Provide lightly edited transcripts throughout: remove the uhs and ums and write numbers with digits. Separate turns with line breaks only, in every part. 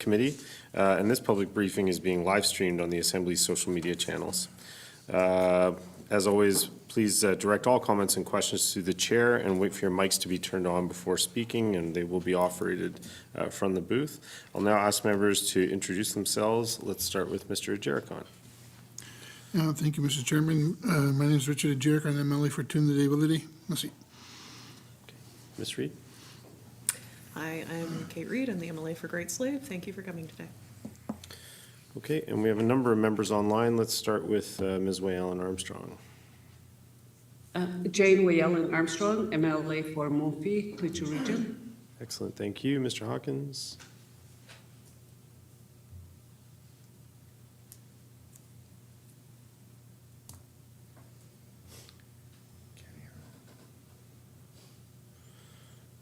Committee, and this public briefing is being live streamed on the Assembly's social media channels. As always, please direct all comments and questions to the Chair and wait for your mics to be turned on before speaking, and they will be operated from the booth. I'll now ask members to introduce themselves. Let's start with Mr. Ajerikon.
Thank you, Mr. Chairman. My name is Richard Ajerikon. I'm MLA for Trinidad. Merci.
Ms. Reid.
Hi, I'm Kate Reid. I'm the MLA for Great Slave. Thank you for coming today.
Okay, and we have a number of members online. Let's start with Ms. Wayellen Armstrong.
Jane Wayellen Armstrong, MLA for Mofi, Quechua Region.
Excellent, thank you. Mr. Hawkins.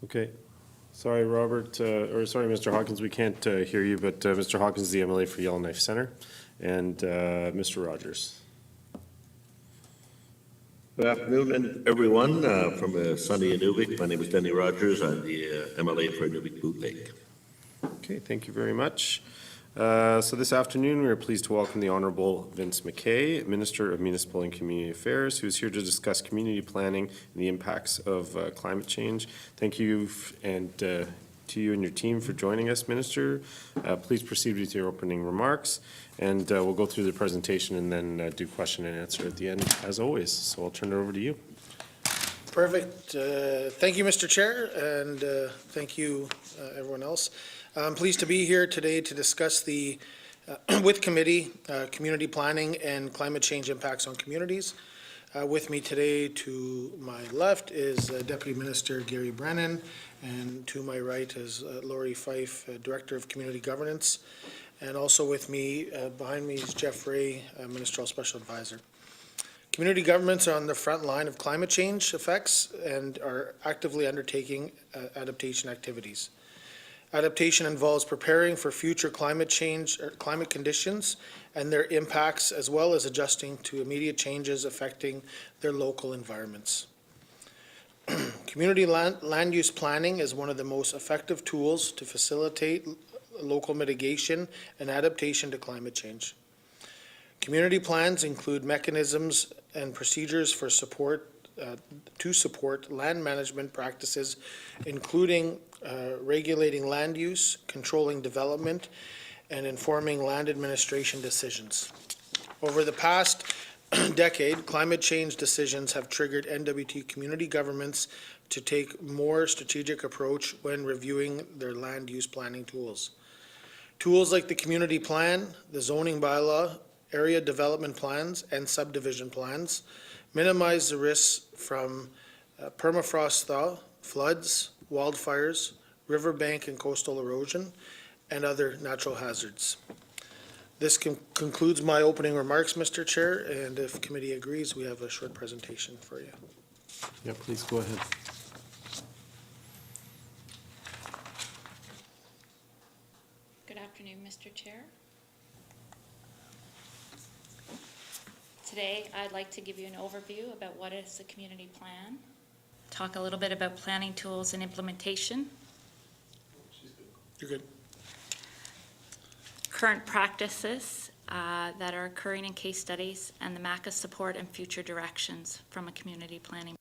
Okay. Sorry, Robert, or sorry, Mr. Hawkins, we can't hear you, but Mr. Hawkins is the MLA for Yellowknife Centre, and Mr. Rogers.
Good afternoon, everyone. From sunny Inuvik, my name is Denny Rogers. I'm the MLA for Inuvik Boot Lake.
Okay, thank you very much. So this afternoon, we are pleased to welcome the Honourable Vince McKay, Minister of Municipal and Community Affairs, who is here to discuss community planning and the impacts of climate change. Thank you and to you and your team for joining us, Minister. Please proceed with your opening remarks, and we'll go through the presentation and then do question and answer at the end, as always. So I'll turn it over to you.
Perfect. Thank you, Mr. Chair, and thank you, everyone else. I'm pleased to be here today to discuss the, with committee, community planning and climate change impacts on communities. With me today to my left is Deputy Minister Gary Brennan, and to my right is Laurie Fife, Director of Community Governance. And also with me, behind me is Jeff Ray, Ministerial Special Advisor. Community governments are on the front line of climate change effects and are actively undertaking adaptation activities. Adaptation involves preparing for future climate change or climate conditions and their impacts, as well as adjusting to immediate changes affecting their local environments. Community land use planning is one of the most effective tools to facilitate local mitigation and adaptation to climate change. Community plans include mechanisms and procedures for support to support land management practices, including regulating land use, controlling development, and informing land administration decisions. Over the past decade, climate change decisions have triggered NWT community governments to take more strategic approach when reviewing their land use planning tools. Tools like the community plan, the zoning bylaw, area development plans, and subdivision plans minimize the risks from permafrost thaw, floods, wildfires, riverbank and coastal erosion, and other natural hazards. This concludes my opening remarks, Mr. Chair, and if committee agrees, we have a short presentation for you.
Yeah, please go ahead.
Good afternoon, Mr. Chair. Today, I'd like to give you an overview about what is the community plan, talk a little bit about planning tools and implementation.
You're good.
Current practices that are occurring in case studies, and the MACA support and future directions from a community planning.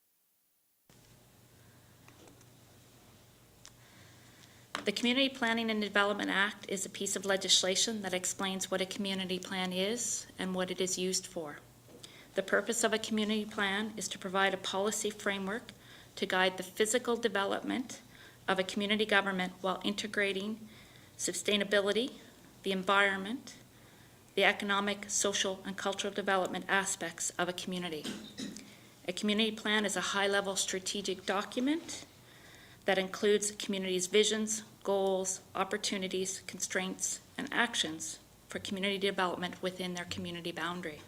The Community Planning and Development Act is a piece of legislation that explains what a community plan is and what it is used for. The purpose of a community plan is to provide a policy framework to guide the physical development of a community government while integrating sustainability, the environment, the economic, social, and cultural development aspects of a community. A community plan is a high-level strategic document that includes the community's visions, goals, opportunities, constraints, and actions for community development within their community boundary.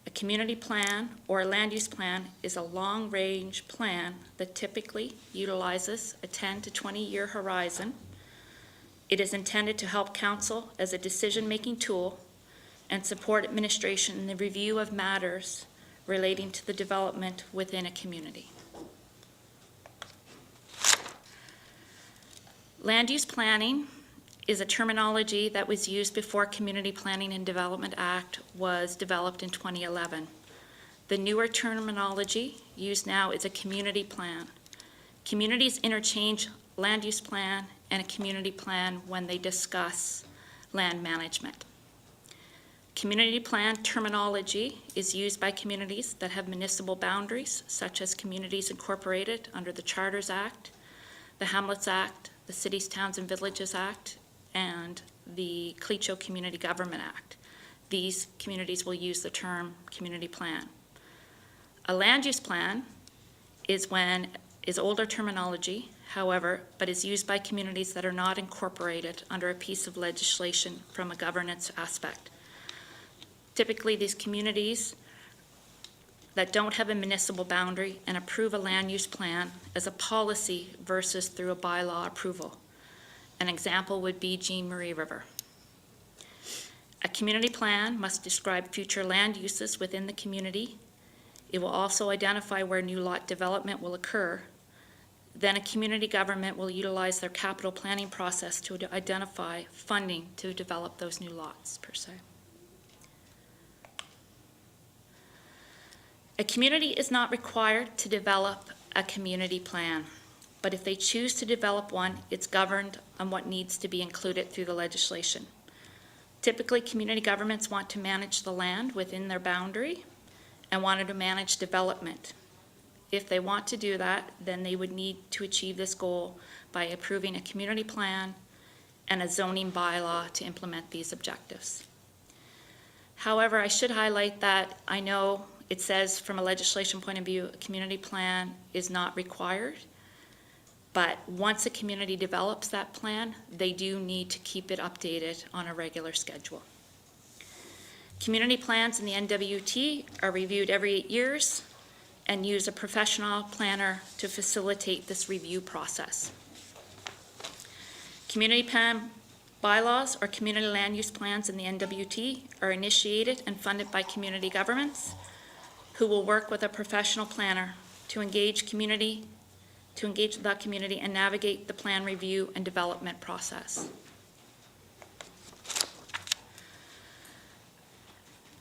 A community plan or a land use plan is a long-range plan that typically utilizes a 10 to 20-year horizon. It is intended to help council as a decision-making tool and support administration in the review of matters relating to the development within a community. Land use planning is a terminology that was used before Community Planning and Development Act was developed in 2011. The newer terminology used now is a community plan. Communities interchange land use plan and a community plan when they discuss land management. Community plan terminology is used by communities that have municipal boundaries, such as communities incorporated under the Charters Act, the Hamlets Act, the Cities, Towns, and Villages Act, and the Clecho Community Government Act. These communities will use the term community plan. A land use plan is older terminology, however, but is used by communities that are not incorporated under a piece of legislation from a governance aspect. Typically, these communities that don't have a municipal boundary and approve a land use plan as a policy versus through a bylaw approval. An example would be Jean Marie River. A community plan must describe future land uses within the community. It will also identify where new lot development will occur. Then a community government will utilize their capital planning process to identify funding to develop those new lots, per se. A community is not required to develop a community plan, but if they choose to develop one, it's governed on what needs to be included through the legislation. Typically, community governments want to manage the land within their boundary and wanted to manage development. If they want to do that, then they would need to achieve this goal by approving a community plan and a zoning bylaw to implement these objectives. However, I should highlight that I know it says from a legislation point of view, a community plan is not required, but once a community develops that plan, they do need to keep it updated on a regular schedule. Community plans in the NWT are reviewed every 8 years and use a professional planner to facilitate this review process. Community plan bylaws or community land use plans in the NWT are initiated and funded by community governments who will work with a professional planner to engage the community and navigate the plan review and development process.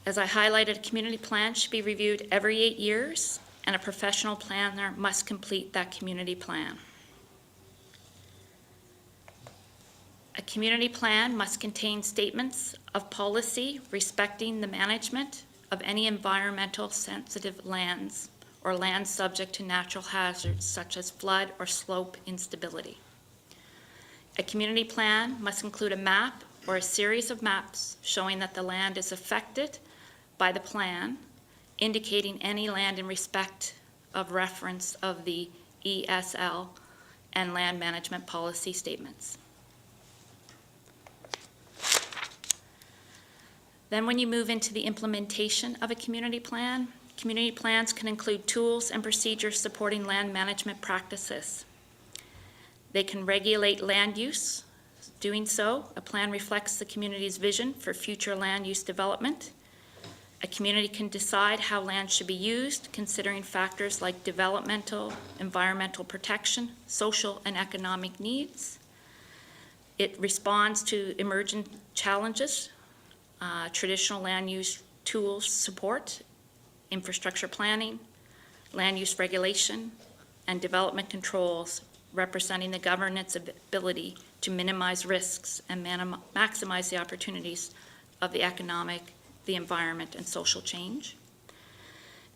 As I highlighted, a community plan should be reviewed every 8 years, and a professional planner must complete that community plan. A community plan must contain statements of policy respecting the management of any environmental sensitive lands or lands subject to natural hazards such as flood or slope instability. A community plan must include a map or a series of maps showing that the land is affected by the plan, indicating any land in respect of reference of the ESL and land management policy statements. Then when you move into the implementation of a community plan, community plans can include tools and procedures supporting land management practices. They can regulate land use. Doing so, a plan reflects the community's vision for future land use development. A community can decide how land should be used, considering factors like developmental, environmental protection, social and economic needs. It responds to emergent challenges, traditional land use tools support, infrastructure planning, land use regulation, and development controls, representing the government's ability to minimize risks and maximize the opportunities of the economic, the environment, and social change.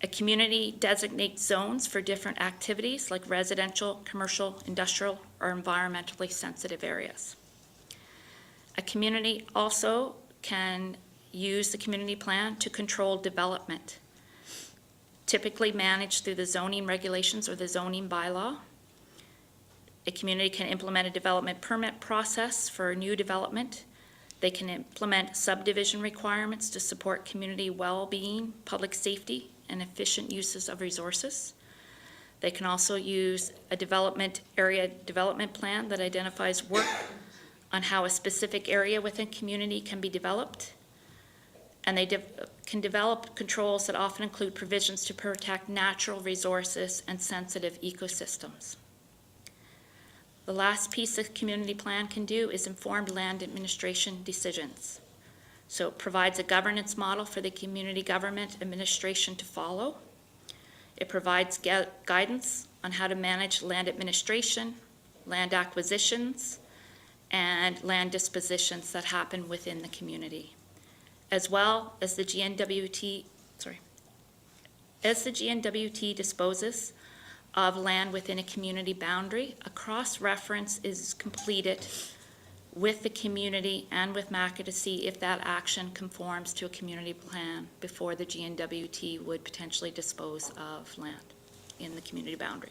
A community designates zones for different activities like residential, commercial, industrial, or environmentally sensitive areas. A community also can use the community plan to control development, typically managed through the zoning regulations or the zoning bylaw. A community can implement a development permit process for new development. They can implement subdivision requirements to support community well-being, public safety, and efficient uses of resources. They can also use a area development plan that identifies work on how a specific area within community can be developed. And they can develop controls that often include provisions to protect natural resources and sensitive ecosystems. the last piece a community plan can do is informed land administration decisions. So it provides a governance model for the community government administration to follow. It provides guidance on how to manage land administration, land acquisitions, and land dispositions that happen within the community, as well as the GNWT, As the GNWT disposes of land within a community boundary, a cross-reference is completed with the community and with MACA to see if that action conforms to a community plan before the GNWT would potentially dispose of land in the community boundary.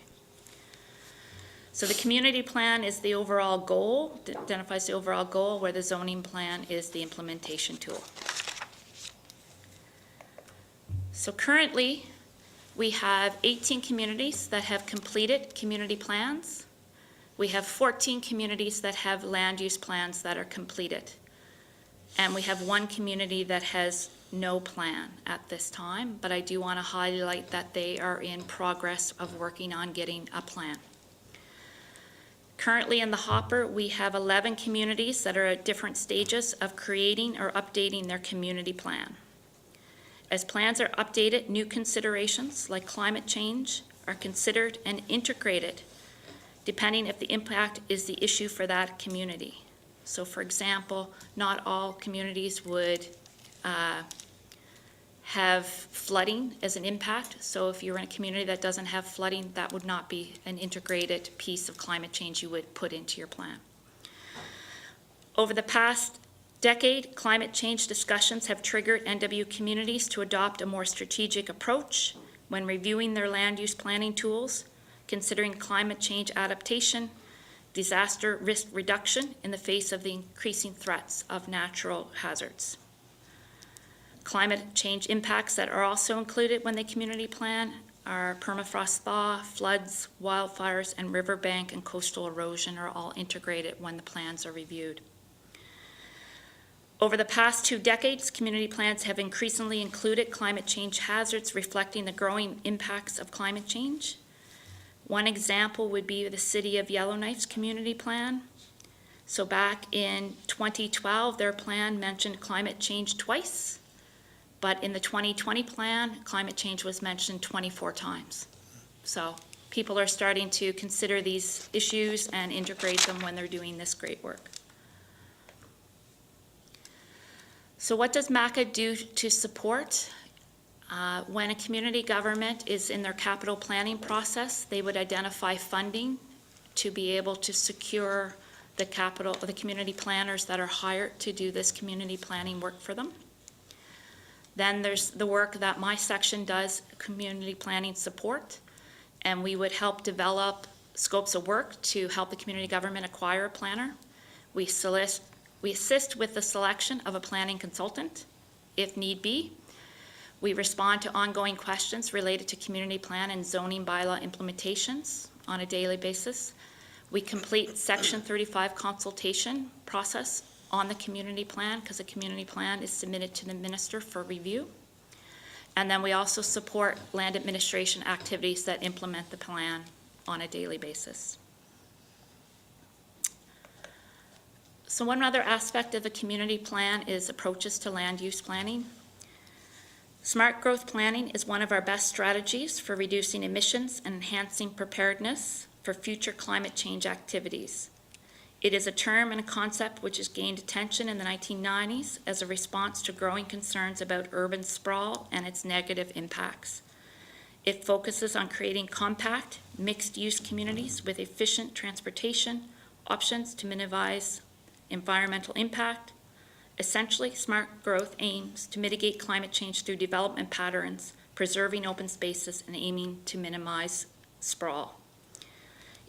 So the community plan is the overall goal, identifies the overall goal, where the zoning plan is the implementation tool. So currently, we have 18 communities that have completed community plans. We have 14 communities that have land use plans that are completed. And we have one community that has no plan at this time, but I do want to highlight that they are in progress of working on getting a plan. Currently in the hopper, we have 11 communities that are at different stages of creating or updating their community plan. As plans are updated, new considerations like climate change are considered and integrated depending if the impact is the issue for that community. So for example, not all communities would have flooding as an impact. So if you're in a community that doesn't have flooding, that would not be an integrated piece of climate change you would put into your plan. Over the past decade, climate change discussions have triggered NW communities to adopt a more strategic approach when reviewing their land use planning tools, considering climate change adaptation, disaster risk reduction in the face of the increasing threats of natural hazards. Climate change impacts that are also included when they community plan are permafrost thaw, floods, wildfires, and riverbank and coastal erosion are all integrated when the plans are reviewed. Over the past 2 decades, community plans have increasingly included climate change hazards reflecting the growing impacts of climate change. One example would be the City of Yellowknife's community plan. So back in 2012, their plan mentioned climate change twice, but in the 2020 plan, climate change was mentioned 24 times. So people are starting to consider these issues and integrate them when they're doing this great work. So what does MACA do to support? When a community government is in their capital planning process, they would identify funding to be able to secure the community planners that are hired to do this community planning work for them. Then there's the work that my section does, community planning support, and we would help develop scopes of work to help the community government acquire a planner. We assist with the selection of a planning consultant, if need be. We respond to ongoing questions related to community plan and zoning bylaw implementations on a daily basis. We complete Section 35 consultation process on the community plan because the community plan is submitted to the minister for review. And then we also support land administration activities that implement the plan on a daily basis. So one other aspect of the community plan is approaches to land use planning. Smart growth planning is one of our best strategies for reducing emissions and enhancing preparedness for future climate change activities. It is a term and a concept which has gained attention in the 1990s as a response to growing concerns about urban sprawl and its negative impacts. It focuses on creating compact, mixed-use communities with efficient transportation options to minimize environmental impact. Essentially, smart growth aims to mitigate climate change through development patterns, preserving open spaces, and aiming to minimize sprawl.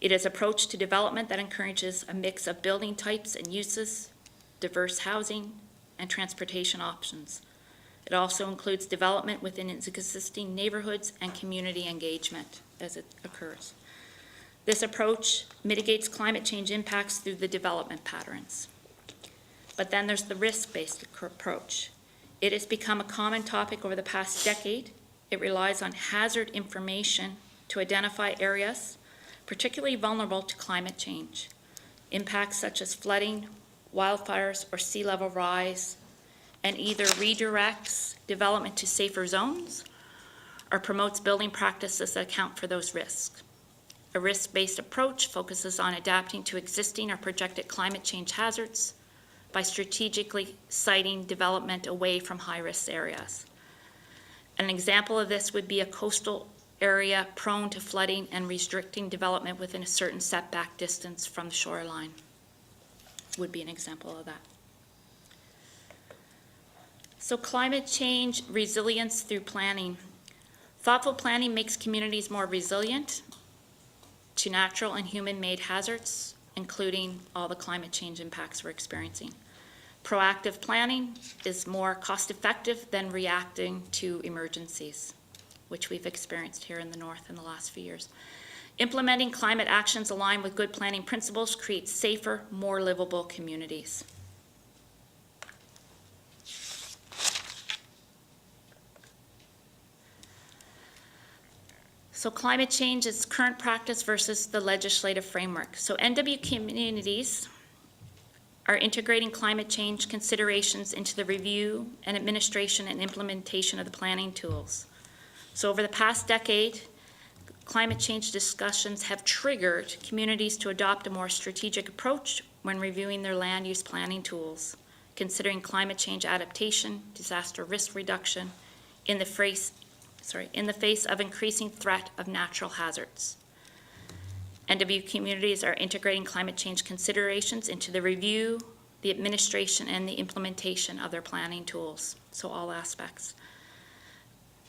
It is an approach to development that encourages a mix of building types and uses, diverse housing, and transportation options. It also includes development within its existing neighborhoods and community engagement as it occurs. This approach mitigates climate change impacts through the development patterns. But then there's the risk-based approach. It has become a common topic over the past decade. It relies on hazard information to identify areas particularly vulnerable to climate change. impacts such as flooding, wildfires, or sea level rise, and either redirects development to safer zones or promotes building practices that account for those risks. A risk-based approach focuses on adapting to existing or projected climate change hazards by strategically siting development away from high-risk areas. An example of this would be a coastal area prone to flooding and restricting development within a certain setback distance from the shoreline. Would be an example of that. So climate change resilience through planning. Thoughtful planning makes communities more resilient to natural and human-made hazards, including all the climate change impacts we're experiencing. Proactive planning is more cost-effective than reacting to emergencies, which we've experienced here in the north in the last few years. Implementing climate actions aligned with good planning principles creates safer, more livable communities. So climate change is current practice versus the legislative framework. So NW communities are integrating climate change considerations into the review and administration and implementation of the planning tools. So over the past decade, climate change discussions have triggered communities to adopt a more strategic approach when reviewing their land use planning tools, considering climate change adaptation, disaster risk reduction in the face of increasing threat of natural hazards. NW communities are integrating climate change considerations into the review, the administration, and the implementation of their planning tools, so all aspects.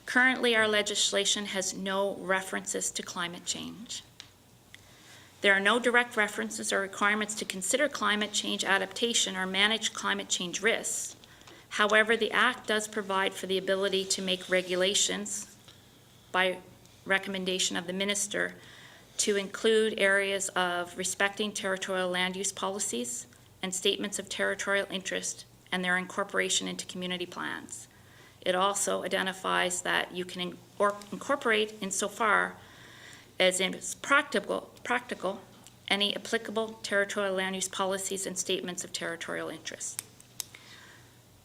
Currently, our legislation has no references to climate change. There are no direct references or requirements to consider climate change adaptation or manage climate change risks. However, the Act does provide for the ability to make regulations by recommendation of the Minister to include areas of respecting territorial land use policies and statements of territorial interest and their incorporation into community plans. It also identifies that you can incorporate insofar as it's practical any applicable territorial land use policies and statements of territorial interest.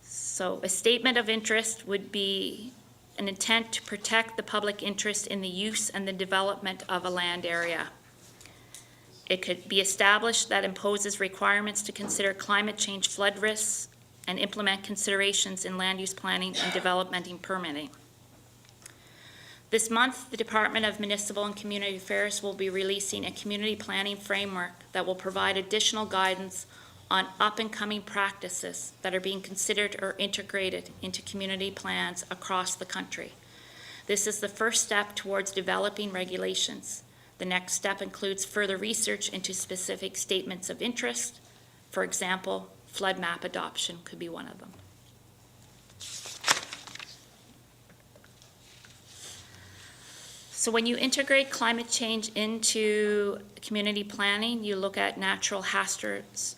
So a statement of interest would be an intent to protect the public interest in the use and the development of a land area. It could be established that imposes requirements to consider climate change flood risks and implement considerations in land use planning and development and permitting. This month, the Department of Municipal and Community Affairs will be releasing a community planning framework that will provide additional guidance on up-and-coming practices that are being considered or integrated into community plans across the country. This is the first step towards developing regulations. The next step includes further research into specific statements of interest. For example, flood map adoption could be one of them. So when you integrate climate change into community planning, you look at natural hazards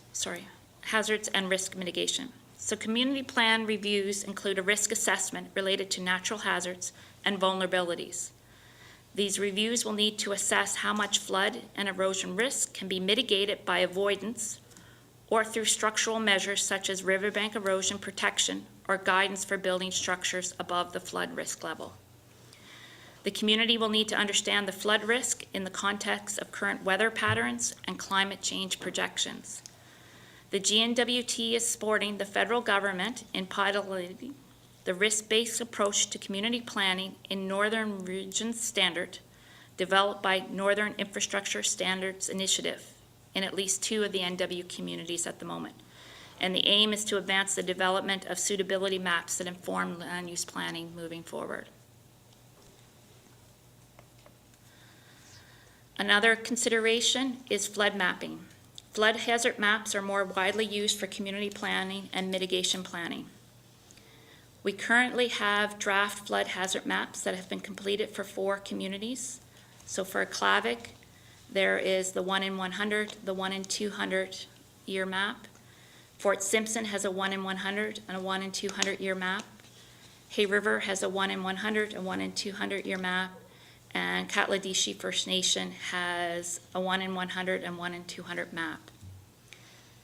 and risk mitigation. So community plan reviews include a risk assessment related to natural hazards and vulnerabilities. These reviews will need to assess how much flood and erosion risk can be mitigated by avoidance or through structural measures such as riverbank erosion protection or guidance for building structures above the flood risk level. The community will need to understand the flood risk in the context of current weather patterns and climate change projections. The GNWT is supporting the federal government in piloting the risk-based approach to community planning in Northern Regions Standard, developed by Northern Infrastructure Standards Initiative in at least 2 of the NW communities at the moment. And the aim is to advance the development of suitability maps that inform land use planning moving forward. Another consideration is flood mapping. Flood hazard maps are more widely used for community planning and mitigation planning. We currently have draft flood hazard maps that have been completed for 4 communities. So for Clavic, there is the 1 in 100, the 1 in 200 year map. Fort Simpson has a 1 in 100 and a 1 in 200 year map. Hay River has a 1 in 100 and 1 in 200 year map. And Katladishi First Nation has a 1 in 100 and 1 in 200 map.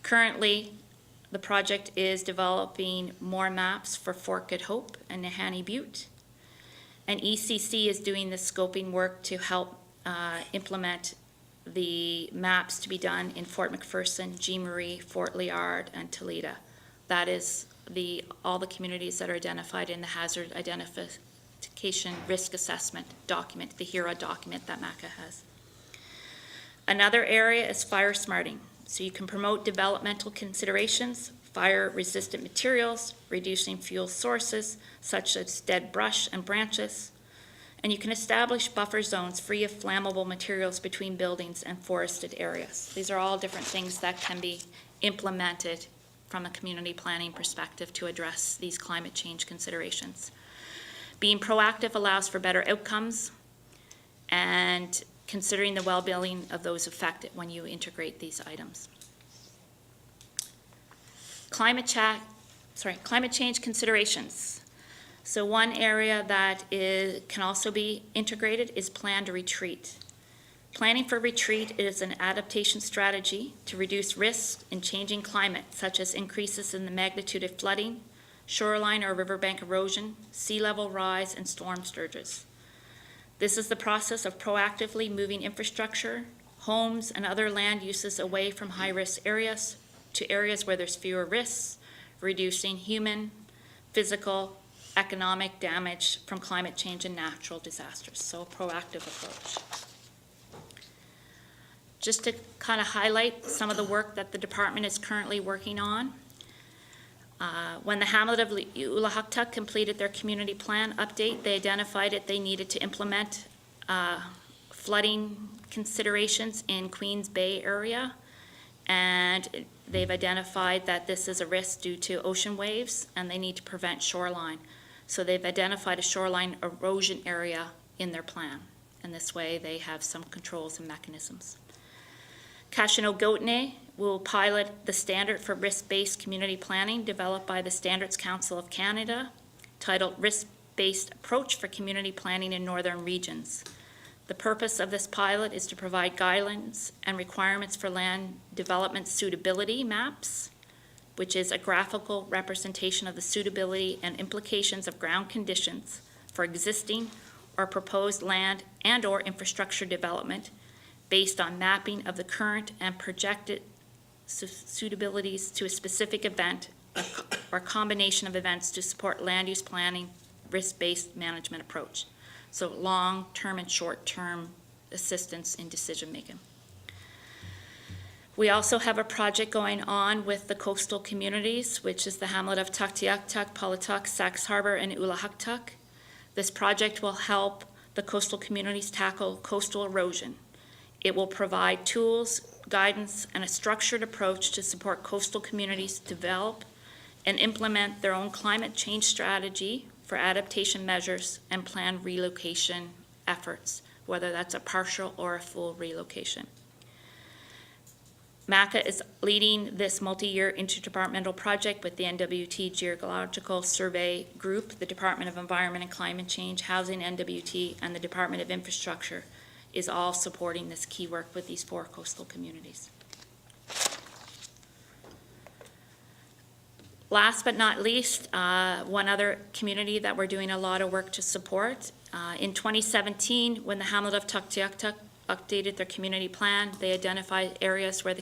Currently, the project is developing more maps for Fort Good Hope and Nahanni Butte. And ECC is doing the scoping work to help implement the maps to be done in Fort McPherson, Jean Marie, Fort Liard, and Toledo. That is all the communities that are identified in the Hazard Identification Risk Assessment document, the HERA document that MACA has. Another area is fire smarting. So you can promote developmental considerations, fire-resistant materials, reducing fuel sources such as dead brush and branches, and you can establish buffer zones free of flammable materials between buildings and forested areas. These are all different things that can be implemented from a community planning perspective to address these climate change considerations. Being proactive allows for better outcomes and considering the well-being of those affected when you integrate these items. Climate change considerations. So one area that can also be integrated is planned retreat. Planning for retreat is an adaptation strategy to reduce risks in changing climate, such as increases in the magnitude of flooding, shoreline or riverbank erosion, sea level rise, and storm surges. This is the process of proactively moving infrastructure, homes, and other land uses away from high-risk areas to areas where there's fewer risks, reducing human, physical, economic damage from climate change and natural disasters. So a proactive approach. Just to kind of highlight some of the work that the department is currently working on. When the hamlet of Ulahuktuk completed their community plan update, they identified they needed to implement flooding considerations in Queens Bay area, and they've identified that this is a risk due to ocean waves, and they need to prevent shoreline. So they've identified a shoreline erosion area in their plan, and this way they have some controls and mechanisms. Kashino-Goatney will pilot the standard for risk-based community planning developed by the Standards Council of Canada, titled Risk-Based Approach for Community Planning in Northern Regions. The purpose of this pilot is to provide guidelines and requirements for land development suitability maps, which is a graphical representation of the suitability and implications of ground conditions for existing or proposed land and/or infrastructure development based on mapping of the current and projected suitabilities to a specific event or combination of events to support land use planning, risk-based management approach. So long-term and short-term assistance in decision-making. We also have a project going on with the coastal communities, which is the hamlet of Tuktoyaktuk, Paulatuk, Sax Harbor, and Ulahuktuk. This project will help the coastal communities tackle coastal erosion. It will provide tools, guidance, and a structured approach to support coastal communities develop and implement their own climate change strategy for adaptation measures and plan relocation efforts, whether that's a partial or a full relocation. MACA is leading this multi-year interdepartmental project with the NWT Geological Survey Group, the Department of Environment and Climate Change, Housing NWT, and the Department of Infrastructure is all supporting this key work with these 4 coastal communities. Last but not least, one other community that we're doing a lot of work to support. In 2017, when the hamlet of Tuktoyaktuk updated their community plan, they identified areas where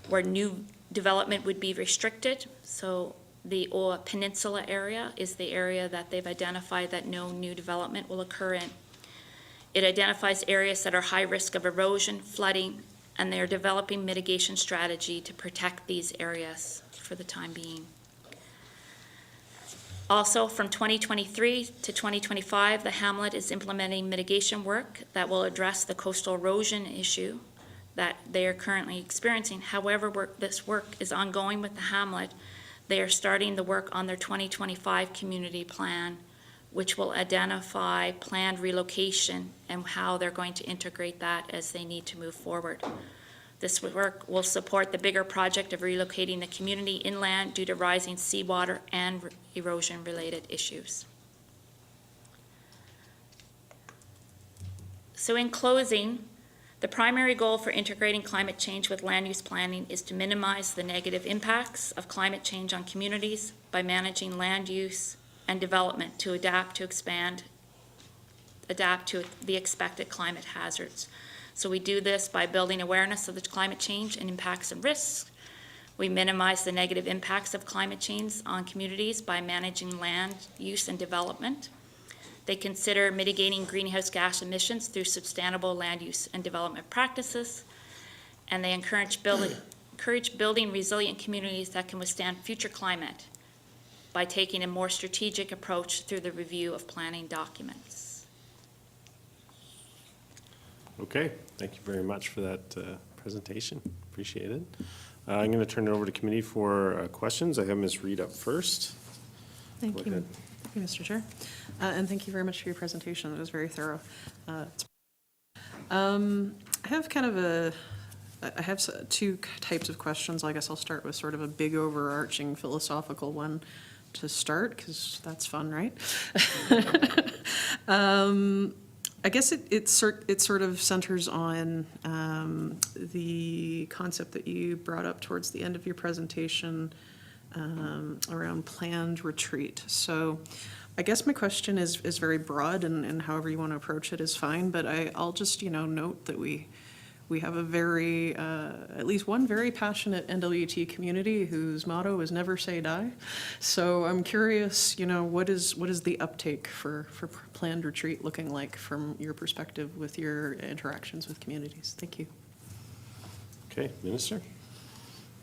where new development would be restricted. So the Oa Peninsula area is the area that they've identified that no new development will occur in. It identifies areas that are high risk of erosion, flooding, and they're developing mitigation strategy to protect these areas for the time being. Also, from 2023 to 2025, the hamlet is implementing mitigation work that will address the coastal erosion issue that they are currently experiencing. However, this work is ongoing with the hamlet. They are starting the work on their 2025 community plan, which will identify planned relocation and how they're going to integrate that as they need to move forward. This work will support the bigger project of relocating the community inland due to rising seawater and erosion-related issues. So in closing, The primary goal for integrating climate change with land use planning is to minimize the negative impacts of climate change on communities by managing land use and development to adapt to the expected climate hazards. So we do this by building awareness of the climate change and impacts and risks. We minimize the negative impacts of climate change on communities by managing land use and development. They consider mitigating greenhouse gas emissions through sustainable land use and development practices. And they encourage building resilient communities that can withstand future climate by taking a more strategic approach through the review of planning documents.
Okay, thank you very much for that presentation. Appreciate it. I'm going to turn it over to committee for questions. I have Ms. Reed up first.
Thank
Go
you.
ahead.
Thank you, Mr. Chair. And thank you very much for your presentation. It was very thorough. I have kind of two types of questions. I guess I'll start with sort of a big overarching philosophical one to start, because that's fun, right? I guess it sort of centers on the concept that you brought up towards the end of your presentation around planned retreat. So I guess my question is very broad, and however you want to approach it is fine, but I'll just, note that we have a very, at least one very passionate NWT community whose motto is never say die. So I'm curious, what is the uptake for planned retreat looking like from your perspective with your interactions with communities? Thank you.
Okay, Minister?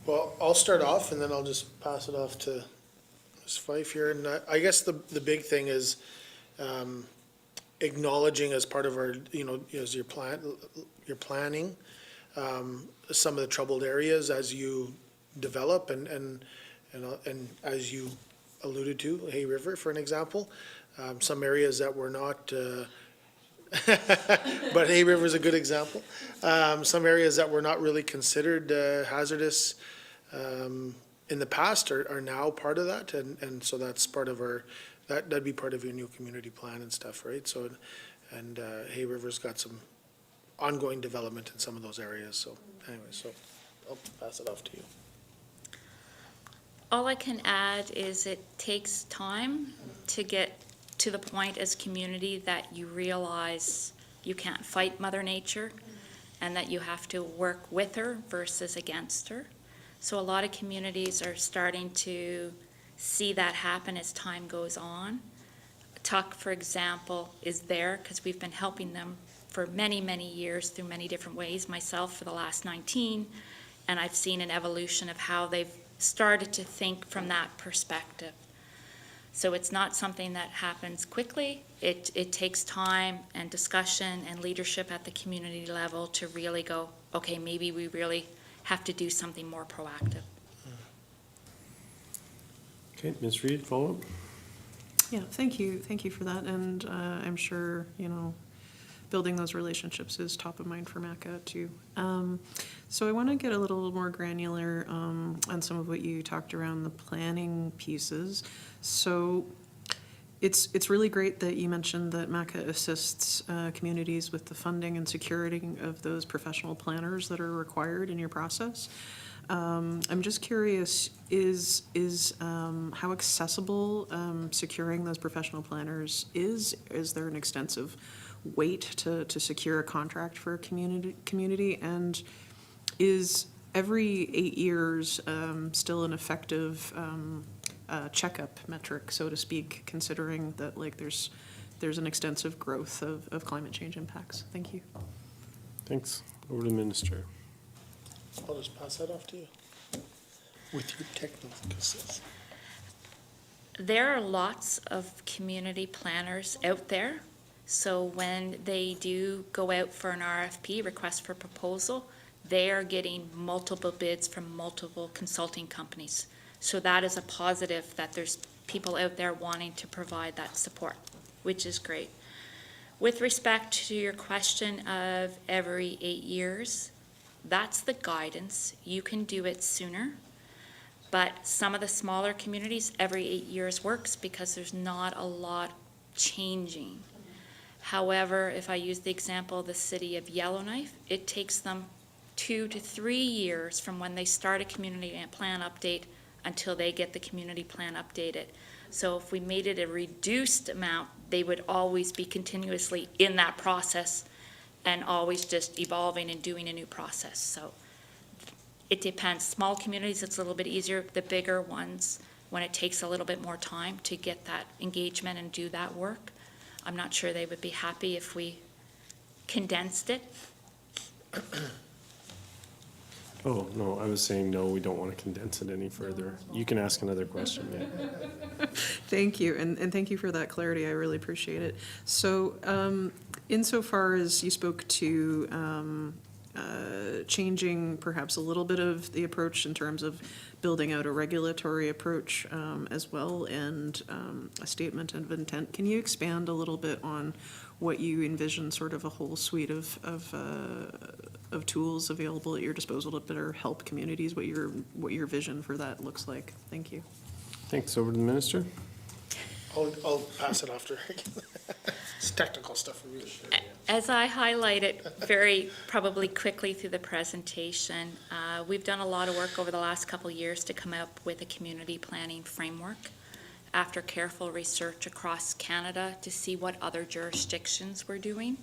Well, I'll start off and then I'll just pass it off to Ms. Fife here. And I guess the big thing is acknowledging as part of our, as your planning, some of the troubled areas as you develop and as you alluded to, Hay River, for an example, some areas that were not, but Hay River is a good example. Some areas that were not really considered hazardous in the past are now part of that, and so that's part of our, that'd be part of your new community plan and stuff, right? So, and Hay River's got some ongoing development in some of those areas. So anyway, so I'll pass it off to you.
All I can add is it takes time to get to the point as community that you realize you can't fight Mother Nature and that you have to work with her versus against her. So a lot of communities are starting to see that happen as time goes on. Tuck, for example, is there because we've been helping them for many, many years through many different ways, myself for the last 19, and I've seen an evolution of how they've started to think from that perspective. So it's not something that happens quickly. It takes time and discussion and leadership at the community level to really go, okay, maybe we really have to do something more proactive.
Okay, Ms. Reed, follow up?
Yeah, thank you for that, and I'm sure, building those relationships is top of mind for MACA too. So I want to get a little more granular on some of what you talked around the planning pieces. So it's really great that you mentioned that MACA assists communities with the funding and securing of those professional planners that are required in your process. I'm just curious, is how accessible securing those professional planners is? Is there an extensive wait to secure a contract for a community? And is every 8 years still an effective checkup metric, so to speak, considering that there's an extensive growth of climate change impacts? Thank you.
Thanks. Over to the Minister.
I'll just pass that off to you with your technical skills.
There are lots of community planners out there. So when they do go out for an RFP, request for proposal, they are getting multiple bids from multiple consulting companies. So that is a positive that there's people out there wanting to provide that support, which is great. With respect to your question of every 8 years, that's the guidance. You can do it sooner, but some of the smaller communities, every 8 years works because there's not a lot changing. However, if I use the example of the city of Yellowknife, it takes them 2 to 3 years from when they start a community plan update until they get the community plan updated. So if we made it a reduced amount, they would always be continuously in that process and always just evolving and doing a new process. So it depends. Small communities, it's a little bit easier. The bigger ones, when it takes a little bit more time to get that engagement and do that work, I'm not sure they would be happy if we condensed it.
Oh, no, I was saying, no, we don't want to condense it any further. You can ask another question, yeah.
Thank you, and thank you for that clarity. I really appreciate it. So, insofar as you spoke to changing perhaps a little bit of the approach in terms of building out a regulatory approach as well, and a statement of intent, can you expand a little bit on what you envision, sort of a whole suite of tools available at your disposal to better help communities, what your vision for that looks like? Thank you.
Thanks. Over to the minister.
I'll pass it after. It's technical stuff for me.
As I highlighted very probably quickly through the presentation, we've done a lot of work over the last couple of years to come up with a community planning framework after careful research across Canada to see what other jurisdictions were doing.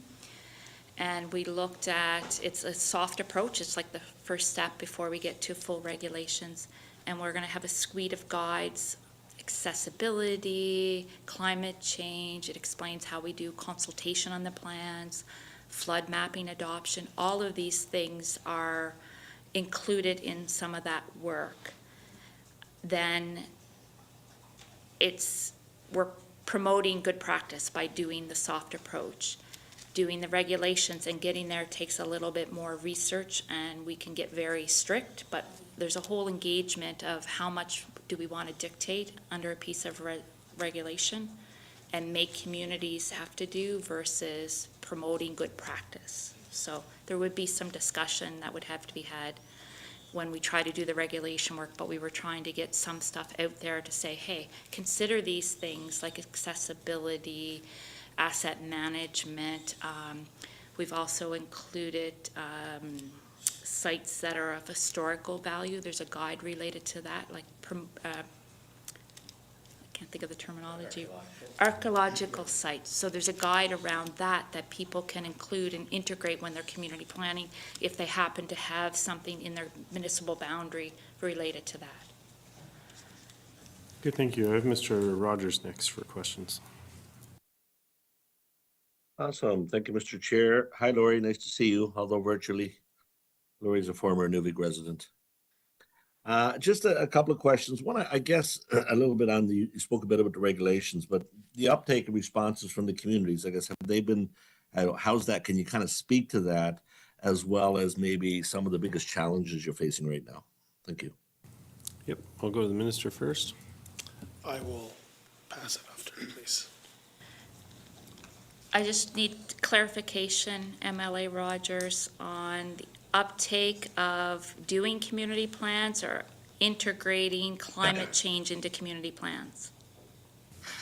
And we looked at, it's a soft approach, it's like the first step before we get to full regulations. And we're going to have a suite of guides, accessibility, climate change, it explains how we do consultation on the plans, flood mapping adoption, all of these things are included in some of that work. Then we're promoting good practice by doing the soft approach. Doing the regulations and getting there takes a little bit more research, and we can get very strict, but there's a whole engagement of how much do we want to dictate under a piece of regulation and make communities have to do versus promoting good practice. So there would be some discussion that would have to be had when we try to do the regulation work, but we were trying to get some stuff out there to say, hey, consider these things like accessibility, asset management. We've also included sites that are of historical value. There's a guide related to that, like I can't think of the terminology. Archaeological sites. So there's a guide around that people can include and integrate when they're community planning if they happen to have something in their municipal boundary related to that.
Good, thank you. I have Mr. Rogers next for questions.
Awesome. Thank you, Mr. Chair. Hi, Lori. Nice to see you, although virtually. Lori's a former Nuvik resident. Just a couple of questions. One, I guess, a little bit on you spoke a bit about the regulations, but the uptake of responses from the communities, I guess, have they been, how's that? Can you kind of speak to that, as well as maybe some of the biggest challenges you're facing right now? Thank you.
Yep, I'll go to the minister first.
I will pass it after, please.
I just need clarification, MLA Rogers, on the uptake of doing community plans or integrating climate change into community plans.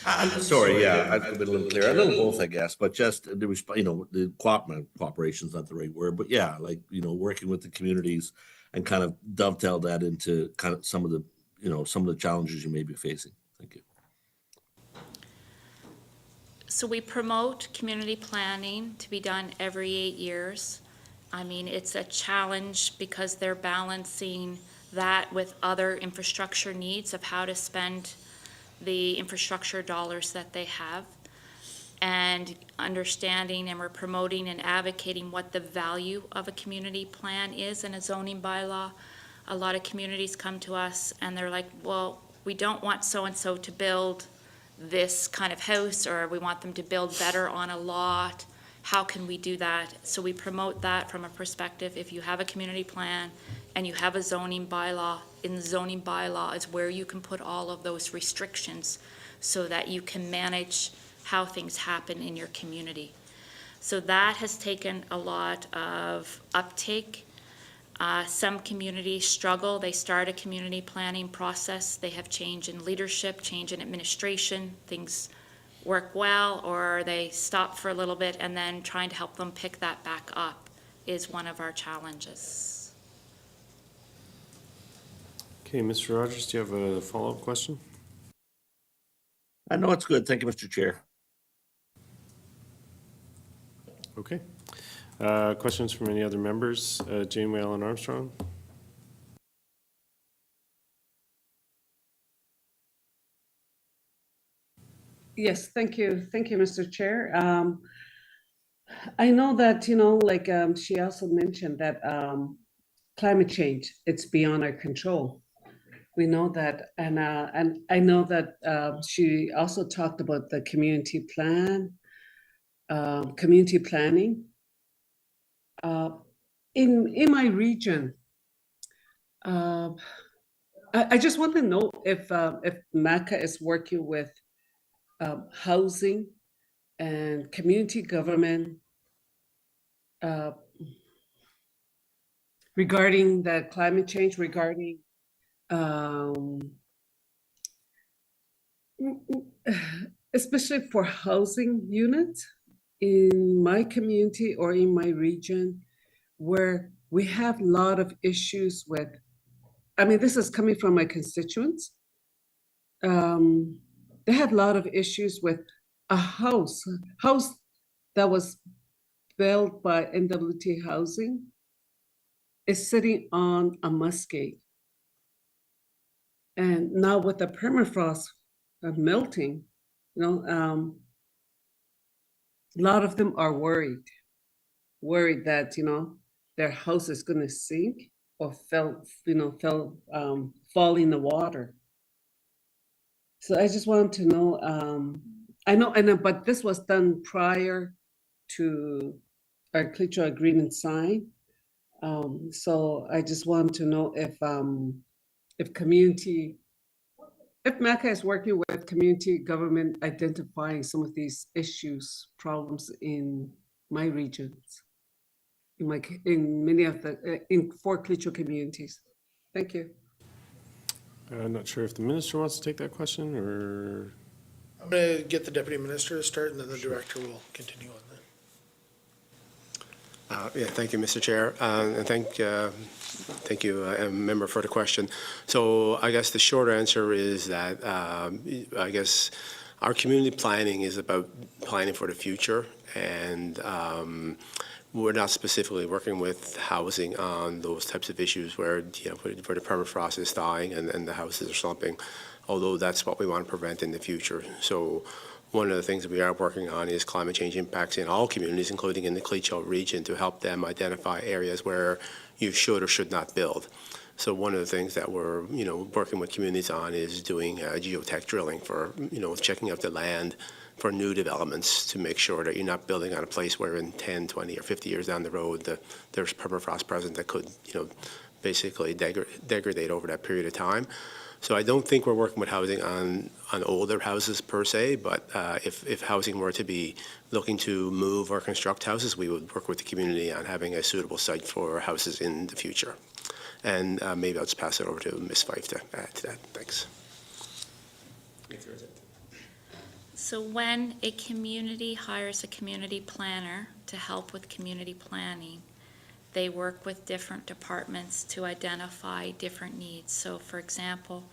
I'm sorry, yeah, I've been a little clear, a little both, I guess, but just the cooperation's not the right word, but yeah, like, working with the communities and kind of dovetail that into kind of some of the challenges you may be facing. Thank you.
So we promote community planning to be done every 8 years. I mean, it's a challenge because they're balancing that with other infrastructure needs of how to spend the infrastructure dollars that they have, and understanding, and we're promoting and advocating what the value of a community plan is in a zoning bylaw. A lot of communities come to us and they're like, well, we don't want so-and-so to build this kind of house, or we want them to build better on a lot. How can we do that? So we promote that from a perspective, if you have a community plan and you have a zoning bylaw, in the zoning bylaw is where you can put all of those restrictions so that you can manage how things happen in your community. So that has taken a lot of uptake. Some communities struggle. They start a community planning process. They have change in leadership, change in administration. Things work well, or they stop for a little bit, and then trying to help them pick that back up is one of our challenges.
Okay, Mr. Rogers, do you have a follow-up question?
No, it's good. Thank you, Mr. Chair.
Okay. Questions from any other members? Janeway Allen Armstrong?
Yes, thank you. Thank you, Mr. Chair. I know that, like she also mentioned that climate change, it's beyond our control. We know that, and I know that she also talked about the community plan, community planning. In my region, I just want to know if MACA is working with housing and community government regarding the climate change, regarding especially for housing units in my community or in my region, where we have a lot of issues with, I mean, this is coming from my constituents. They have a lot of issues with a house that was built by NWT Housing is sitting on a muskeg. And now with the permafrost melting, a lot of them are worried that, their house is gonna sink or fall in the water. So I just wanted to know, I know, but this was done prior to our Klitschko agreement sign. So I just wanted to know if MACA is working with community government identifying some of these issues, problems in my regions, in many of the, in 4 Klitschko communities. Thank you.
I'm not sure if the minister wants to take that question, or?
I'm going to get the deputy minister to start, and then the director will continue on that.
Yeah, thank you, Mr. Chair, and thank you, member, for the question. So I guess the short answer is that I guess our community planning is about planning for the future, and we're not specifically working with housing on those types of issues where where the permafrost is thawing and the houses are slumping, although that's what we want to prevent in the future. So one of the things that we are working on is climate change impacts in all communities, including in the Klitschko region, to help them identify areas where you should or should not build. So one of the things that we're working with communities on is doing geotech drilling for checking out the land for new developments to make sure that you're not building on a place where in 10, 20, or 50 years down the road there's permafrost present that could basically degrade over that period of time. So I don't think we're working with housing on older houses per se, but if housing were to be looking to move or construct houses, we would work with the community on having a suitable site for houses in the future. And maybe I'll just pass it over to Ms. Fife to add to that. Thanks.
So when a community hires a community planner to help with community planning, they work with different departments to identify different needs. So for example,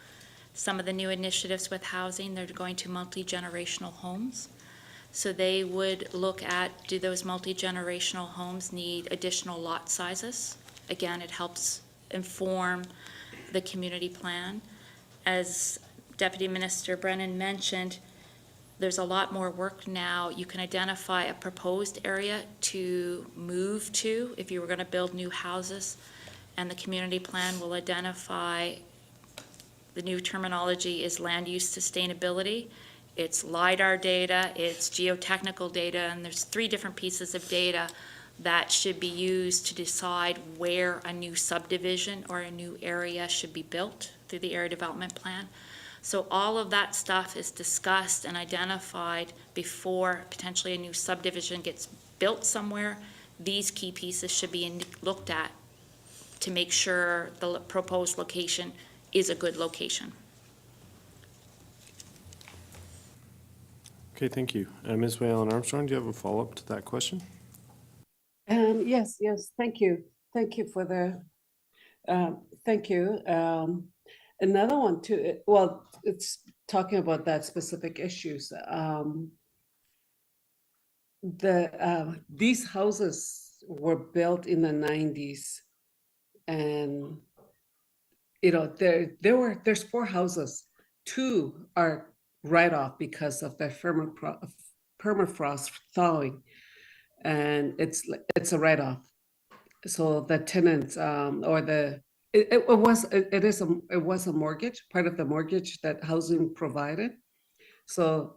some of the new initiatives with housing, they're going to multi-generational homes. So they would look at, do those multi-generational homes need additional lot sizes? Again, it helps inform the community plan. As Deputy Minister Brennan mentioned, there's a lot more work now. You can identify a proposed area to move to if you were going to build new houses, and the community plan will identify, the new terminology is land use sustainability. It's LiDAR data, it's geotechnical data, and there's 3 different pieces of data that should be used to decide where a new subdivision or a new area should be built through the area development plan. So all of that stuff is discussed and identified before potentially a new subdivision gets built somewhere. These key pieces should be looked at to make sure the proposed location is a good location.
Okay, thank you. Ms. Whalen Armstrong, do you have a follow-up to that question?
Yes, thank you. Thank you for the, thank you. Another one too, well, it's talking about that specific issues. These houses were built in the 90s, and there's 4 houses. 2 are write-off because of the permafrost thawing, and it's a write-off. So the tenants, or it was a mortgage, part of the mortgage that housing provided. So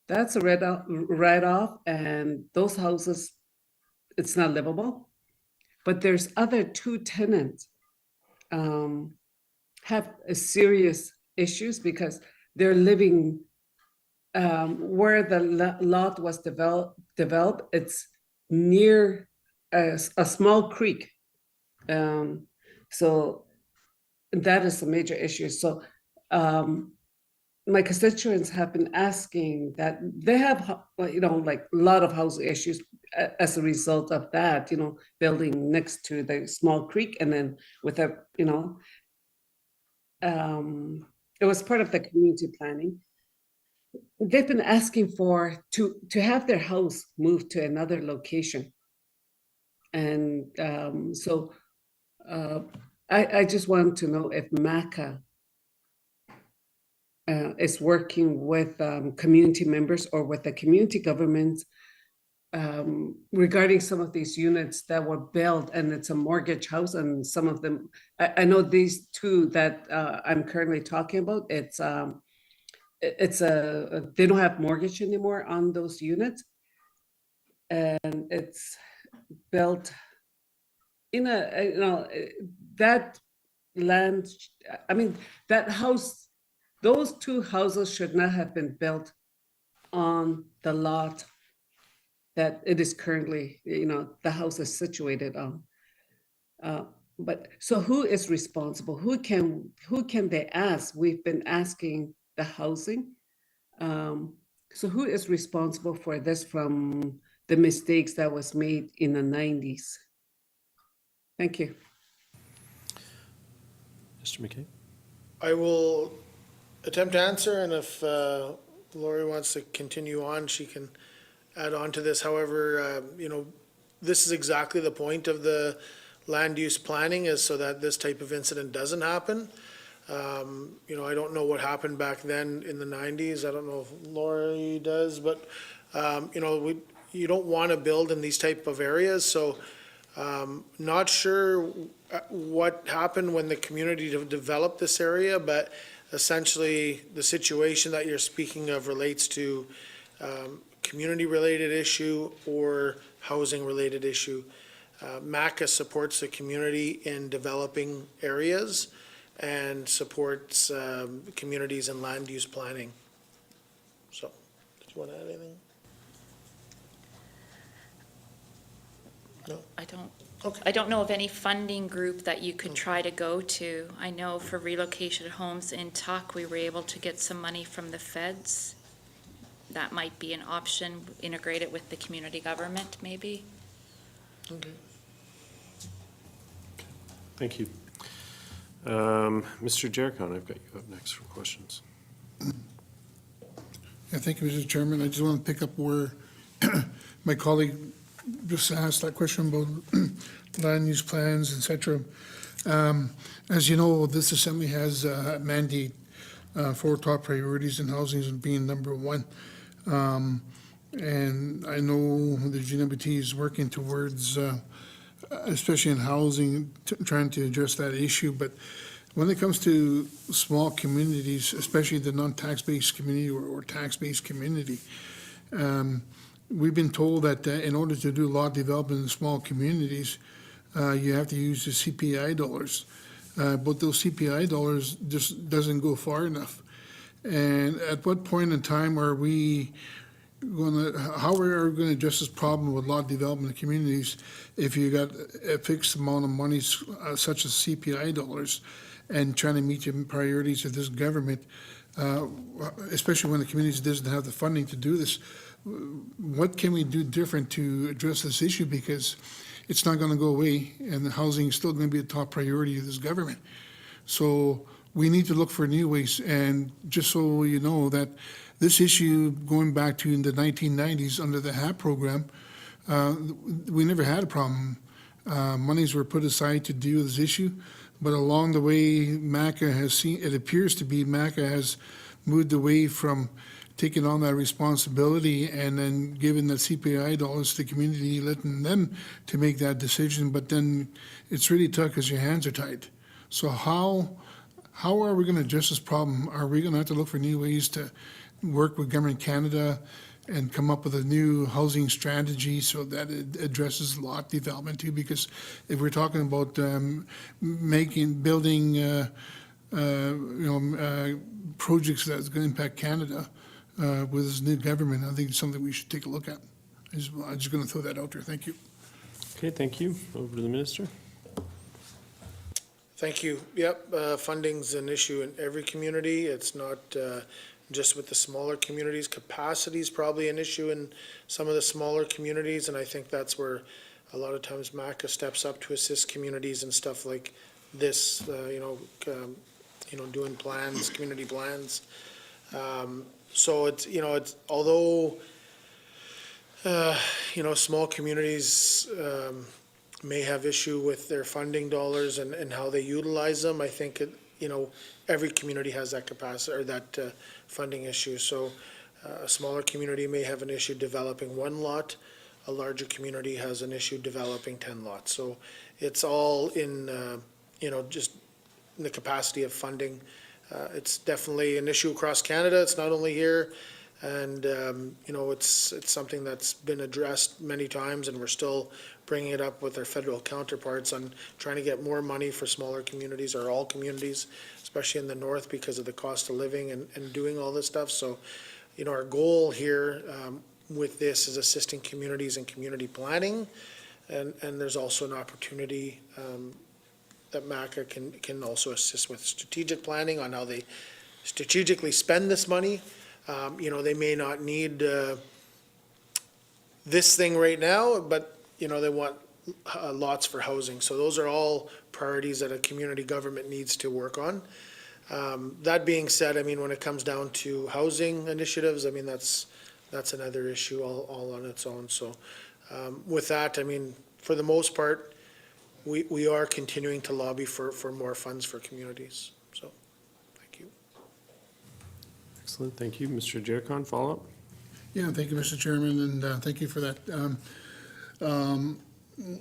that's a write-off, and those houses, it's not livable. But there's other 2 tenants have serious issues because they're living where the lot was developed. It's near a small creek. So that is a major issue. So my constituents have been asking that they have, like a lot of house issues as a result of that, building next to the small creek, and then with a, it was part of the community planning. They've been asking to have their house moved to another location. And so I just want to know if MACA is working with community members or with the community government regarding some of these units that were built, and it's a mortgage house, and some of them, I know these 2 that I'm currently talking about, they don't have mortgage anymore on those units, and it's built in that land. I mean, that house, those 2 houses should not have been built on the lot that it is currently, the house is situated on. But so who is responsible? Who can they ask? We've been asking the housing. So who is responsible for this from the mistakes that was made in the 90s? Thank you.
Mr. McKay?
I will attempt to answer, and if Lori wants to continue on, she can add on to this. However, this is exactly the point of the land use planning, is so that this type of incident doesn't happen. I don't know what happened back then in the 90s. I don't know if Lori does, but, you don't want to build in these type of areas. So not sure what happened when the community developed this area, but essentially the situation that you're speaking of relates to community-related issue or housing-related issue. MACA supports the community in developing areas and supports communities in land use planning. So, did you want to add anything? No?
I don't.
Okay.
I don't know of any funding group that you could try to go to. I know for relocation homes in Tuck, we were able to get some money from the feds. That might be an option, integrate it with the community government, maybe.
Okay.
Thank you. Mr. Jericon, I've got you up next for questions.
Yeah, thank you, Mr. Chairman. I just want to pick up where my colleague just asked that question about land use plans, et cetera. As you know, this assembly has a mandate for top priorities in housing being number 1. And I know the GNBT is working towards, especially in housing, trying to address that issue. But when it comes to small communities, especially the non-tax-based community or tax-based community, we've been told that in order to do lot development in small communities, you have to use the CPI dollars. But those CPI dollars just doesn't go far enough. And at what point in time are we how are we going to address this problem with lot development in communities if you got a fixed amount of money such as CPI dollars and trying to meet the priorities of this government? especially when the community doesn't have the funding to do this. What can we do different to address this issue? Because it's not going to go away, and the housing is still going to be a top priority of this government. So we need to look for new ways. And just so you know, that this issue, going back to in the 1990s under the HAP program, we never had a problem. Monies were put aside to deal with this issue, but along the way, MACA has seen, it appears to be MACA has moved away from taking on that responsibility and then giving the CPI dollars to the community, letting them to make that decision. But then it's really tough because your hands are tied. So how are we going to address this problem? Are we going to have to look for new ways to work with Government Canada and come up with a new housing strategy so that it addresses lot development too? Because if we're talking about building projects that's going to impact Canada with this new government, I think it's something we should take a look at. I'm just going to throw that out there. Thank you.
Okay, thank you. Over to the minister.
Thank you. Yep, funding's an issue in every community. It's not just with the smaller communities. Capacity is probably an issue in some of the smaller communities, and I think that's where a lot of times MACA steps up to assist communities and stuff like this, doing plans, community plans. So it's although, small communities may have issue with their funding dollars and how they utilize them, I think, every community has that capacity or that funding issue. So a smaller community may have an issue developing one lot. A larger community has an issue developing 10 lots. So it's all in, just in the capacity of funding. It's definitely an issue across Canada. It's not only here. And, it's something that's been addressed many times, and we're still bringing it up with our federal counterparts on trying to get more money for smaller communities or all communities, especially in the north because of the cost of living and doing all this stuff. So, our goal here with this is assisting communities in community planning. And there's also an opportunity that MACA can also assist with strategic planning on how they strategically spend this money. They may not need this thing right now, but, they want lots for housing. So those are all priorities that a community government needs to work on. That being said, when it comes down to housing initiatives, that's another issue all on its own. So with that, for the most part, we are continuing to lobby for more funds for communities. So, thank you.
Excellent, thank you. Mr. Jericon, follow-up?
Yeah, thank you, Mr. Chairman, and thank you for that.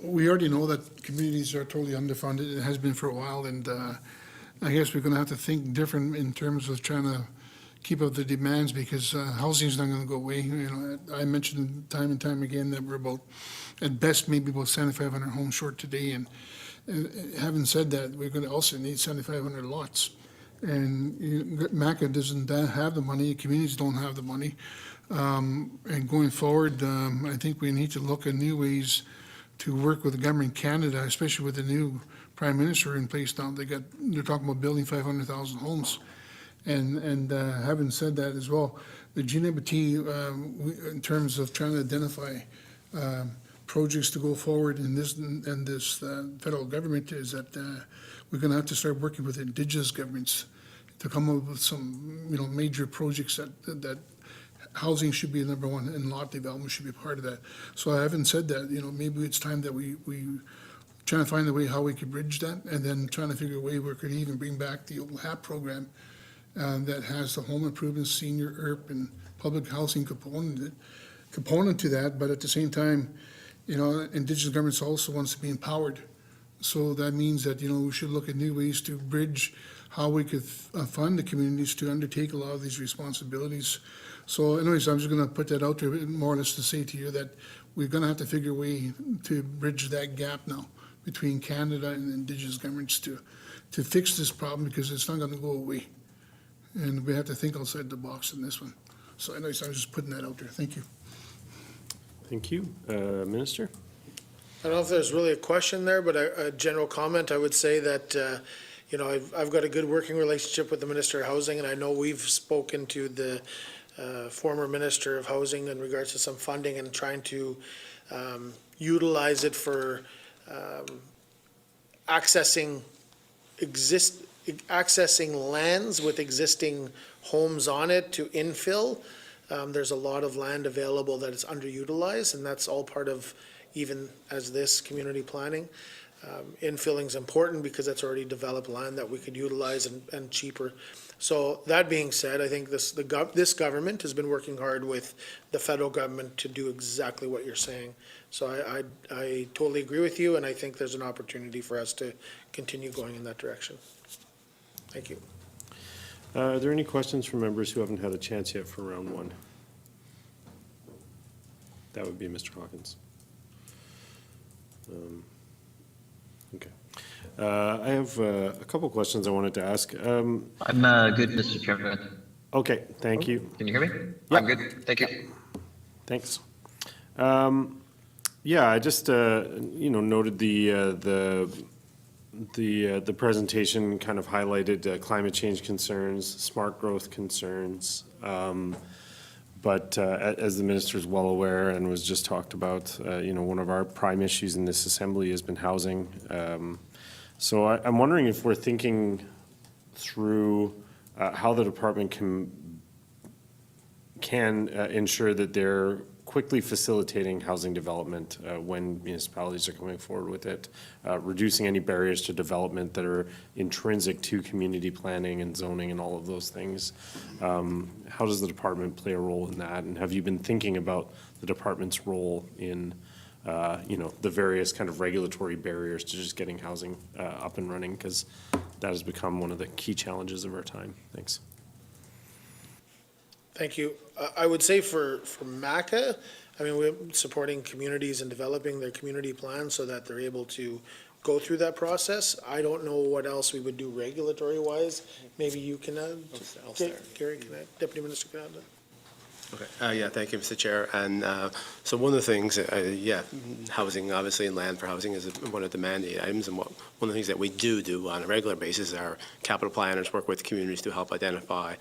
We already know that communities are totally underfunded. It has been for a while, and I guess we're going to have to think different in terms of trying to keep up the demands, because housing is not going to go away. I mentioned time and time again that we're at best, maybe about 7,500 homes short today. And having said that, we're going to also need 7,500 lots. And MACA doesn't have the money, communities don't have the money. And going forward, I think we need to look at new ways to work with Government Canada, especially with the new Prime Minister in place now. They're talking about building 500,000 homes. And having said that as well, the GNBT, in terms of trying to identify projects to go forward in this federal government, is that we're going to have to start working with Indigenous governments to come up with some, major projects that housing should be number one and lot development should be part of that. So I haven't said that, maybe it's time that we trying to find a way how we could bridge that, and then trying to figure a way where we could even bring back the old HAP program that has the home improvements, senior IRP, and public housing component to that. But at the same time, Indigenous governments also wants to be empowered. So that means that, we should look at new ways to bridge how we could fund the communities to undertake a lot of these responsibilities. So anyways, I'm just going to put that out there more or less to say to you that we're going to have to figure a way to bridge that gap now between Canada and Indigenous governments to fix this problem, because it's not going to go away. And we have to think outside the box in this one. So anyways, I'm just putting that out there. Thank you.
Thank you. Minister? I
don't know if there's really a question there, but a general comment. I would say that, you know, I've got a good working relationship with the Minister of Housing, and I know we've spoken to the former Minister of Housing in regards to some funding and trying to utilize it for accessing lands with existing homes on it to infill. There's a lot of land available that is underutilized, and that's all part of, even as this community planning. Infilling is important because that's already developed land that we could utilize and cheaper. So that being said, I think this government has been working hard with the federal government to do exactly what you're saying. So I totally agree with you, and I think there's an opportunity for us to continue going in that direction. Thank you.
Are there any questions from members who haven't had a chance yet for round one? That would be Mr. Hawkins. Okay. I have a couple questions I wanted to ask.
I'm good, Mr. Chairman.
Okay, thank you.
Can you hear me?
Yeah.
I'm good. Thank you.
Thanks. Yeah, I just, noted the presentation kind of highlighted climate change concerns, smart growth concerns. But as the minister is well aware and was just talked about, one of our prime issues in this assembly has been housing. So I'm wondering if we're thinking through how the department can ensure that they're quickly facilitating housing development when municipalities are coming forward with it, reducing any barriers to development that are intrinsic to community planning and zoning and all of those things. How does the department play a role in that? And have you been thinking about the department's role in, the various kind of regulatory barriers to just getting housing up and running? Because that has become one of the key challenges of our time. Thanks.
Thank you. I would say for MACA, I mean, we're supporting communities and developing their community plans so that they're able to go through that process. I don't know what else we would do regulatory-wise. Maybe you can add.
I'll start.
Gary, can I, Deputy Minister, can I add that?
Okay. Yeah, thank you, Mr. Chair. And so one of the things, housing, obviously, and land for housing is one of the mandate items. And one of the things that we do on a regular basis, our capital planners work with communities to help identify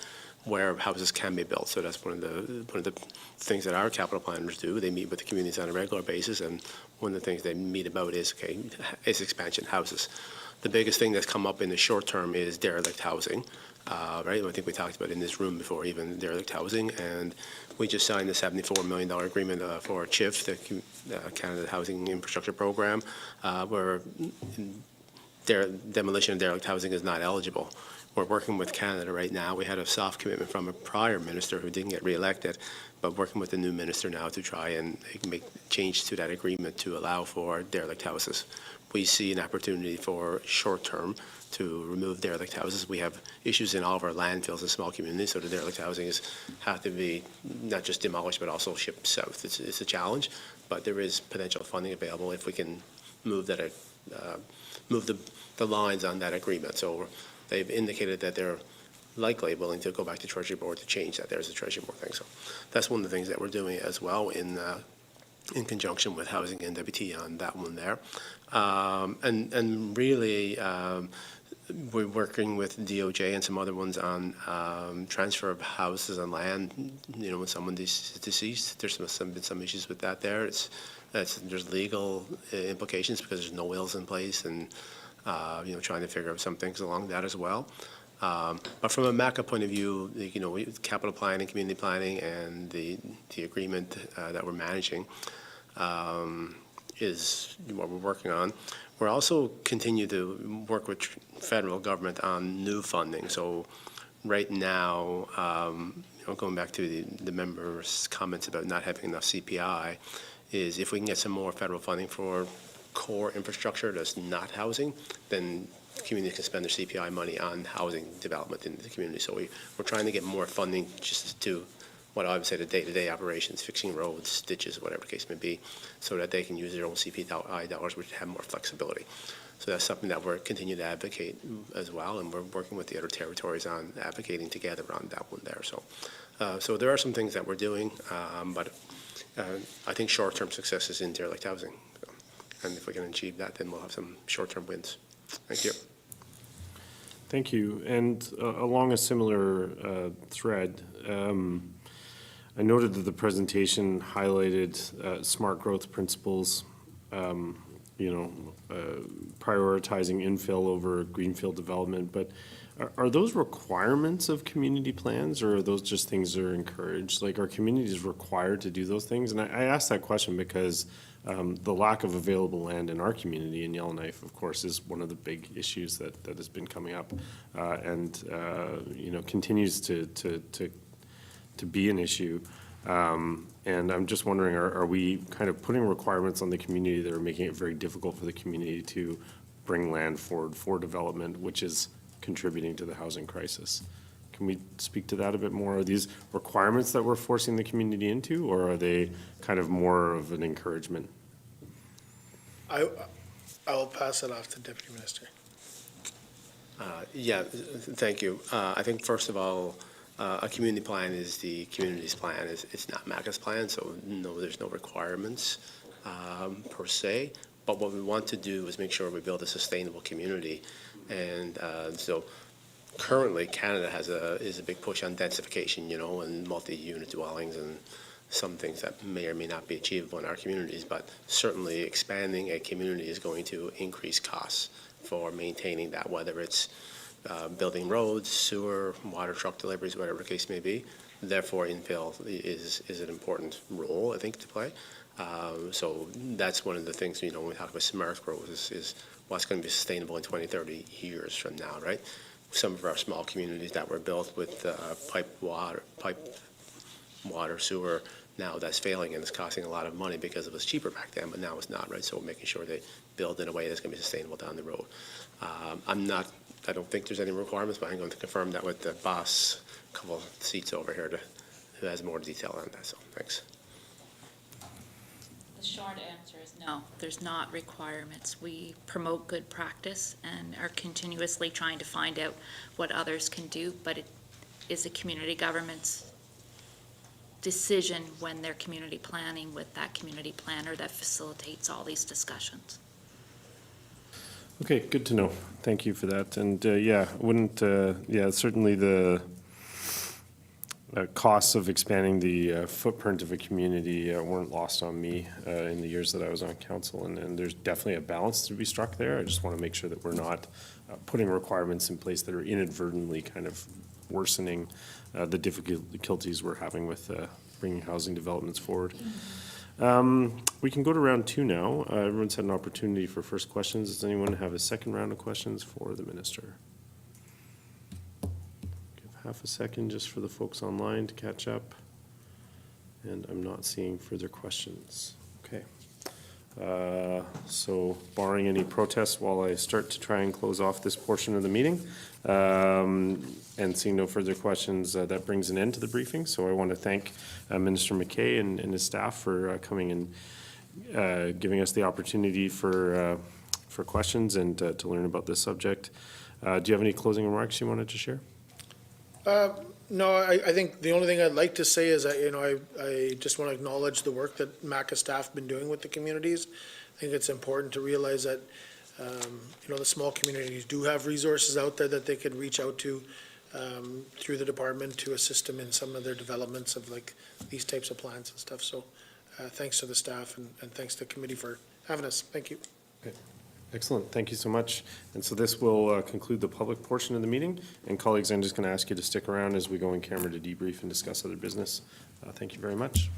where houses can be built. So that's one of the things that our capital planners do. They meet with the communities on a regular basis, and one of the things they meet about is expansion houses. The biggest thing that's come up in the short term is derelict housing, right? I think we talked about in this room before, even derelict housing, and we just signed the $74 million agreement for CHIF, the Canada Housing Infrastructure Program, where demolition of derelict housing is not eligible. We're working with Canada right now. We had a soft commitment from a prior minister who didn't get reelected, but working with the new minister now to try and make change to that agreement to allow for derelict houses. We see an opportunity for short-term to remove derelict houses. We have issues in all of our landfills and small communities, so the derelict housing have to be not just demolished, but also shipped south. It's a challenge, but there is potential funding available if we can move that, move the lines on that agreement. So they've indicated that they're likely willing to go back to Treasury Board to change that. There's a Treasury Board thing. So that's one of the things that we're doing as well in conjunction with Housing NWT on that one there. And really, we're working with DOJ and some other ones on transfer of houses and land. When someone is deceased, there's been some issues with that there. There's legal implications because there's no wills in place, and trying to figure out some things along that as well. But from a MACA point of view, capital planning, community planning, and the agreement that we're managing is what we're working on. We're also continue to work with federal government on new funding. So right now, going back to the members' comments about not having enough CPI, is if we can get some more federal funding for core infrastructure that's not housing, then communities can spend their CPI money on housing development in the community. So we're trying to get more funding just to what I would say the day-to-day operations, fixing roads, ditches, whatever the case may be, so that they can use their own CPI dollars, which have more flexibility. So that's something that we're continuing to advocate as well, and we're working with the other territories on advocating together on that one there. So there are some things that we're doing, but I think short-term success is in derelict housing. And if we can achieve that, then we'll have some short-term wins. Thank you.
Thank you. And along a similar thread, I noted that the presentation highlighted smart growth principles, prioritizing infill over greenfield development, but are those requirements of community plans, or are those just things that are encouraged? Like, are communities required to do those things? And I ask that question because the lack of available land in our community in Yellowknife, of course, is one of the big issues that has been coming up, and continues to be an issue. And I'm just wondering, are we kind of putting requirements on the community that are making it very difficult for the community to bring land forward for development, which is contributing to the housing crisis? Can we speak to that a bit more? Are these requirements that we're forcing the community into, or are they kind of more of an encouragement?
I'll pass it off to Deputy Minister.
Yeah, thank you. I think first of all, a community plan is the community's plan. It's not MACA's plan, so no, there's no requirements per se. But what we want to do is make sure we build a sustainable community. And so currently, Canada is a big push on densification, and multi-unit dwellings and some things that may or may not be achievable in our communities. But certainly expanding a community is going to increase costs for maintaining that, whether it's building roads, sewer, water truck deliveries, whatever the case may be. Therefore, infill is an important role, I think, to play. So that's one of the things, when we talk about smart growth is what's going to be sustainable in 20, 30 years from now, right? Some of our small communities that were built with pipe water, sewer, now that's failing and it's costing a lot of money because it was cheaper back then, but now it's not, right? So we're making sure they build in a way that's going to be sustainable down the road. I don't think there's any requirements, but I'm going to confirm that with the boss, a couple of seats over here, who has more detail on that, so thanks.
The short answer is no, there's not requirements. We promote good practice and are continuously trying to find out what others can do, but it is a community government's decision when they're community planning with that community planner that facilitates all these discussions.
Okay, good to know. Thank you for that. And certainly the costs of expanding the footprint of a community weren't lost on me in the years that I was on council. And there's definitely a balance to be struck there. I just want to make sure that we're not putting requirements in place that are inadvertently kind of worsening the difficulties we're having with bringing housing developments forward. We can go to round two now. Everyone's had an opportunity for first questions. Does anyone have a second round of questions for the minister? Give half a second just for the folks online to catch up. And I'm not seeing further questions. Okay. So barring any protests while I start to try and close off this portion of the meeting, and seeing no further questions, that brings an end to the briefing. So I want to thank Minister McKay and his staff for coming and giving us the opportunity for questions and to learn about this subject. Do you have any closing remarks you wanted to share?
No, I think the only thing I'd like to say is that, I just want to acknowledge the work that MACA staff have been doing with the communities. I think it's important to realize that, the small communities do have resources out there that they can reach out to through the department to assist them in some of their developments of like these types of plans and stuff. So thanks to the staff and thanks to the committee for having us. Thank you.
Okay. Excellent. Thank you so much. And so this will conclude the public portion of the meeting. And colleagues, I'm just going to ask you to stick around as we go in camera to debrief and discuss other business. Thank you very much.